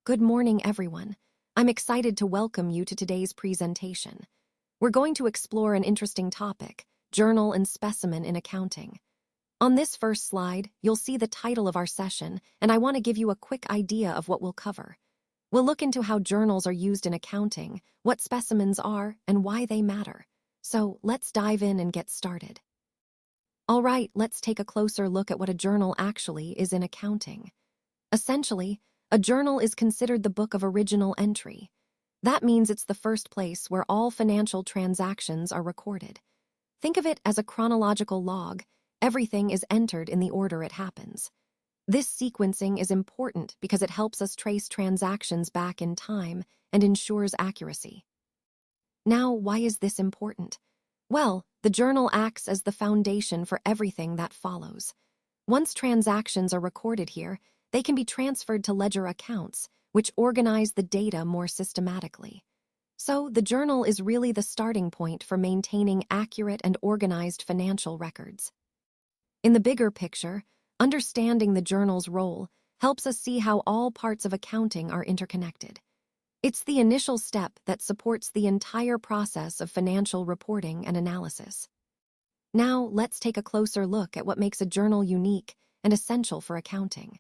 Good morning, everyone. I'm excited to welcome you to today's presentation. We're going to explore an interesting topic, journal and specimen in accounting. On this first slide, you'll see the title of our session, and I want to give you a quick idea of what we'll cover. We'll look into how journals are used in accounting, what specimens are, and why they matter. So let's dive in and get started. All right, let's take a closer look at what a journal actually is in accounting. Essentially, a journal is considered the book of original entry. That means it's the first place where all financial transactions are recorded. Think of it as a chronological log. Everything is entered in the order it happens. This sequencing is important because it helps us trace transactions back in time and ensures accuracy. Now, why is this important? Well, the journal acts as the foundation for everything that follows. Once transactions are recorded here, they can be transferred to ledger accounts, which organize the data more systematically. So, the journal is really the starting point for maintaining accurate and organized financial records. In the bigger picture, understanding the journal's role helps us see how all parts of accounting are interconnected. It's the initial step that supports the entire process of financial reporting and analysis. Now, let's take a closer look at what makes a journal unique and essential for accounting.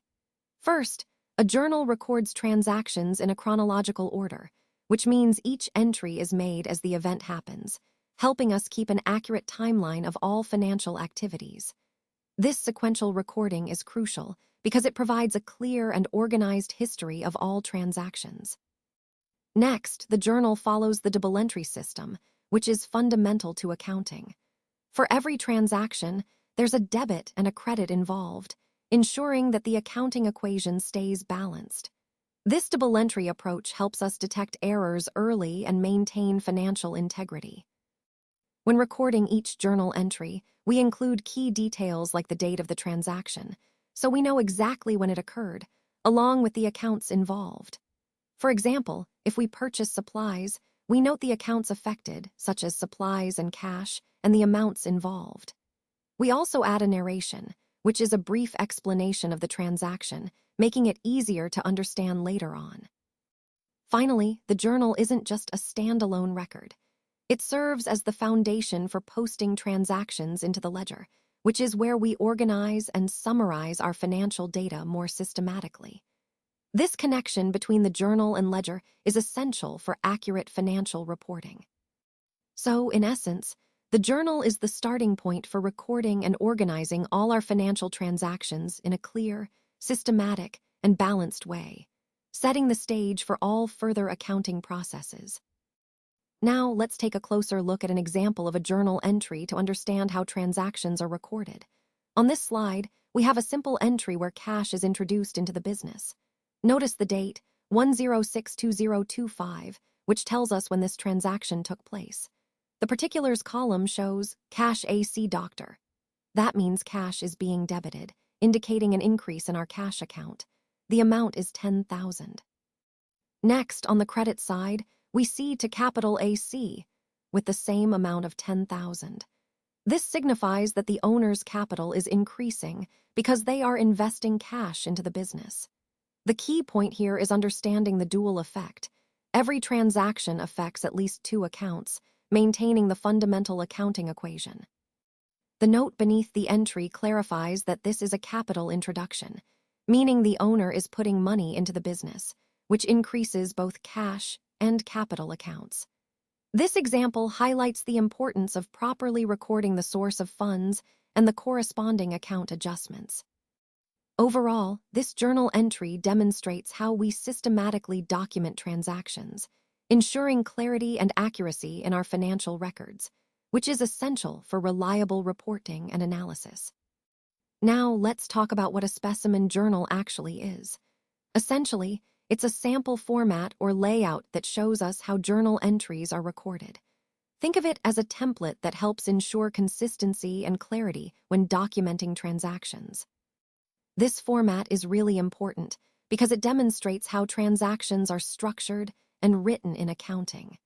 First, a journal records transactions in a chronological order, which means each entry is made as the event happens, helping us keep an accurate timeline of all financial activities. This sequential recording is crucial because it provides a clear and organized history of all transactions. Next, the journal follows the double entry system, which is fundamental to accounting. For every transaction, there's a debit and a credit involved, ensuring that the accounting equation stays balanced. This double entry approach helps us detect errors early and maintain financial integrity. When recording each journal entry, we include key details like the date of the transaction, so we know exactly when it occurred, along with the accounts involved. For example, if we purchase supplies, we note the accounts affected, such as supplies and cash, and the amounts involved. We also add a narration, which is a brief explanation of the transaction, making it easier to understand later on. Finally, the journal isn't just a standalone record. It serves as the foundation for posting transactions into the ledger, which is where we organize and summarize our financial data more systematically. This connection between the journal and ledger is essential for accurate financial reporting. So, in essence, the journal is the starting point for recording and organizing all our financial transactions in a clear, systematic, and balanced way, setting the stage for all further accounting processes. Now, let's take a closer look at an example of a journal entry to understand how transactions are recorded. On this slide, we have a simple entry where cash is introduced into the business. Notice the date, 1062025, which tells us when this transaction took place. The particulars column shows cash AC doctor. That means cash is being debited, indicating an increase in our cash account. The amount is $10,000. Next, on the credit side, we see to capital AC with the same amount of $10,000. This signifies that the owner's capital is increasing because they are investing cash into the business. The key point here is understanding the dual effect. Every transaction affects at least two accounts, maintaining the fundamental accounting equation. The note beneath the entry clarifies that this is a capital introduction, meaning the owner is putting money into the business, which increases both cash and capital accounts. This example highlights the importance of properly recording the source of funds and the corresponding account adjustments. Overall, this journal entry demonstrates how we systematically document transactions, ensuring clarity and accuracy in our financial records, which is essential for reliable reporting and analysis. Now, let's talk about what a specimen journal actually is. Essentially, it's a sample format or layout that shows us how journal entries are recorded. Think of it as a template that helps ensure consistency and clarity when documenting transactions. This format is really important because it demonstrates how transactions are structured and written in accounting.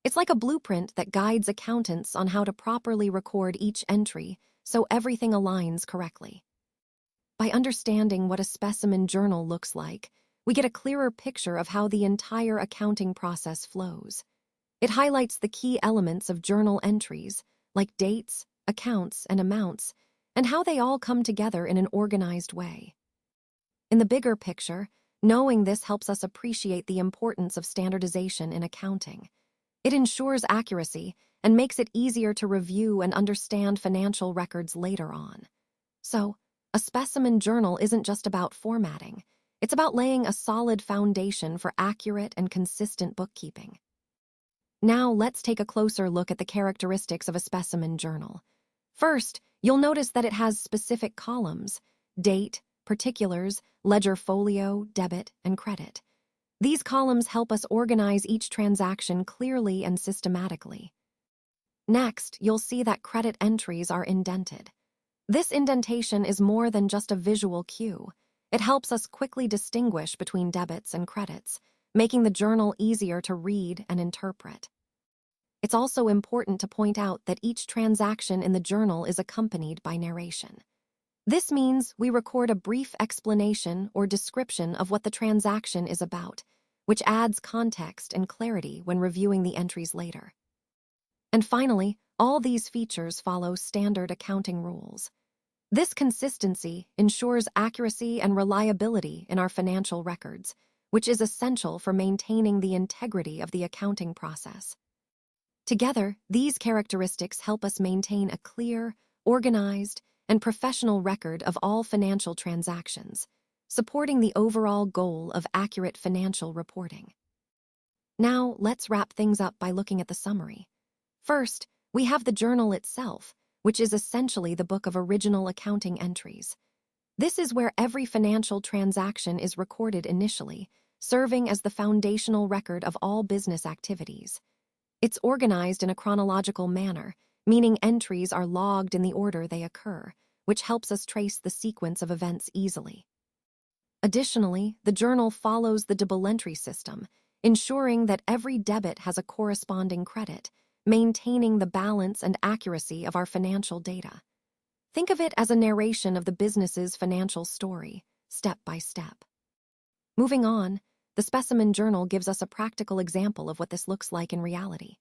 It's like a blueprint that guides accountants on how to properly record each entry so everything aligns correctly. By understanding what a specimen journal looks like, we get a clearer picture of how the entire accounting process flows. It highlights the key elements of journal entries, like dates, accounts, and amounts, and how they all come together in an organized way. In the bigger picture, knowing this helps us appreciate the importance of standardization in accounting. It ensures accuracy and makes it easier to review and understand financial records later on. So, a specimen journal isn't just about formatting. It's about laying a solid foundation for accurate and consistent bookkeeping. Now, let's take a closer look at the characteristics of a specimen journal. First, you'll notice that it has specific columns: date, particulars, ledger folio, debit, and credit. These columns help us organize each transaction clearly and systematically. Next, you'll see that credit entries are indented. This indentation is more than just a visual cue. It helps us quickly distinguish between debits and credits, making the journal easier to read and interpret. It's also important to point out that each transaction in the journal is accompanied by narration. This means we record a brief explanation or description of what the transaction is about, which adds context and clarity when reviewing the entries later. And finally, all these features follow standard accounting rules. This consistency ensures accuracy and reliability in our financial records, which is essential for maintaining the integrity of the accounting process. Together, these characteristics help us maintain a clear, organized, and professional record of all financial transactions, supporting the overall goal of accurate financial reporting. Now, let's wrap things up by looking at the summary. First, we have the journal itself, which is essentially the book of original accounting entries. This is where every financial transaction is recorded initially, serving as the foundational record of all business activities. It's organized in a chronological manner, meaning entries are logged in the order they occur, which helps us trace the sequence of events easily. Additionally, the journal follows the double entry system, ensuring that every debit has a corresponding credit, maintaining the balance and accuracy of our financial data. Think of it as a narration of the business's financial story, step by step. Moving on, the specimen journal gives us a practical example of what this looks like in reality.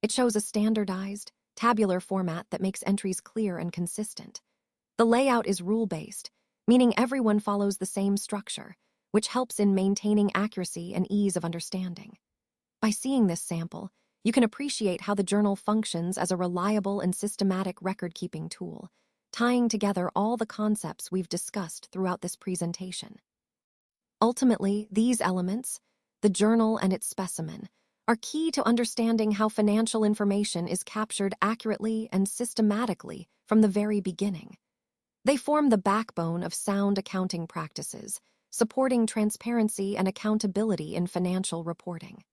It shows a standardized, tabular format that makes entries clear and consistent. The layout is rule-based, meaning everyone follows the same structure, which helps in maintaining accuracy and ease of understanding. By seeing this sample, you can appreciate how the journal functions as a reliable and systematic record-keeping tool, tying together all the concepts we've discussed throughout this presentation. Ultimately, these elements, the journal and its specimen, are key to understanding how financial information is captured accurately and systematically from the very beginning. They form the backbone of sound accounting practices, supporting transparency and accountability in financial reporting.